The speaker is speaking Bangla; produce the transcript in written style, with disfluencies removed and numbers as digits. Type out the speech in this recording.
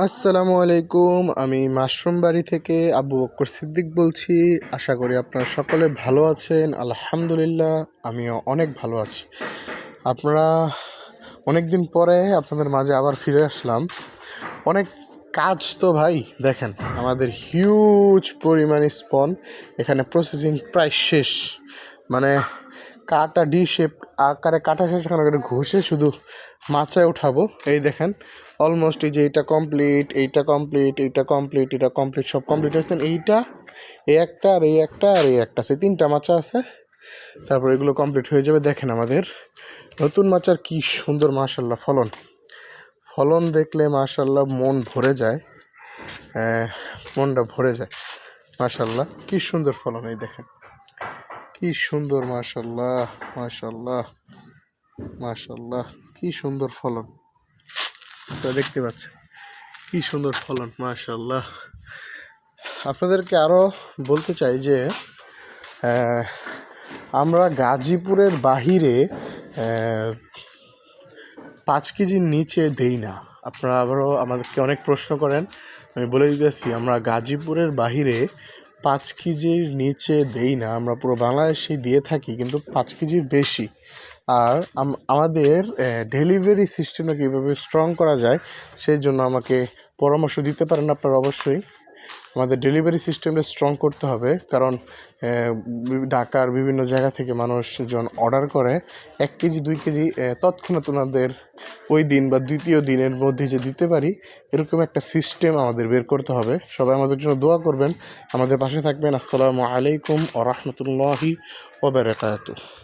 আসসালামু আলাইকুম। আমি মাশরুম বাড়ি থেকে আবু বকর সিদ্দিক বলছি। আশা করি আপনারা সকলে ভালো আছেন। আলহামদুলিল্লাহ, আমিও অনেক ভালো আছি। আপনারা অনেক দিন পরে আপনাদের মাঝে আবার ফিরে আসলাম। অনেক কাজ তো ভাই, দেখেন আমাদের হিউজ পরিমাণ স্পন এখানে প্রসেসিং প্রায় শেষ। মানে কাটা ডি শেপ আকারে কাটা শেষ, এখন ঘষে শুধু মাচায় উঠাবো। এই দেখেন অলমোস্ট এই যে এইটা কমপ্লিট, এইটা কমপ্লিট, এইটা কমপ্লিট, এটা কমপ্লিট, সব কমপ্লিট হয়েছে। এইটা এই একটা আর এই একটা আর এই একটা আছে, 3টা মাচা আছে। তারপর এগুলো কমপ্লিট হয়ে যাবে। দেখেন আমাদের নতুন মাচার কি সুন্দর মাশাল্লাহ ফলন দেখলে মাশাল্লাহ মন ভরে যায়, মনটা ভরে যায়। মাশাল্লাহ কি সুন্দর ফলন, এই দেখেন কি সুন্দর, মাশাল্লাহ মাশাল্লাহ মাশাল্লাহ, কি সুন্দর ফলন। তো দেখতে পাচ্ছেন কি সুন্দর ফলন, মাশাল্লাহ। আপনাদেরকে আরও বলতে চাই যে আমরা গাজীপুরের বাহিরে 5 কেজির নিচে দেই না। আপনারা আবারও আমাদেরকে অনেক প্রশ্ন করেন, আমি বলে দিতেছি, আমরা গাজীপুরের বাহিরে 5 কেজির নিচে দেই না। আমরা পুরো বাংলাদেশেই দিয়ে থাকি, কিন্তু 5 কেজির বেশি। আর আমাদের ডেলিভারি সিস্টেমটা কীভাবে স্ট্রং করা যায় সেই জন্য আমাকে পরামর্শ দিতে পারেন আপনারা অবশ্যই। আমাদের ডেলিভারি সিস্টেমটা স্ট্রং করতে হবে, কারণ ঢাকার বিভিন্ন জায়গা থেকে মানুষজন অর্ডার করে 1 কেজি 2 কেজি তৎক্ষণাৎ ওনাদের ওই দিন বা দ্বিতীয় দিনের মধ্যে যে দিতে পারি, এরকম একটা সিস্টেম আমাদের বের করতে হবে। সবাই আমাদের জন্য দোয়া করবেন, আমাদের পাশে থাকবেন। আসসালামু আলাইকুম ওয়া রাহমাতুল্লাহি ওয়া বারাকাতুহু।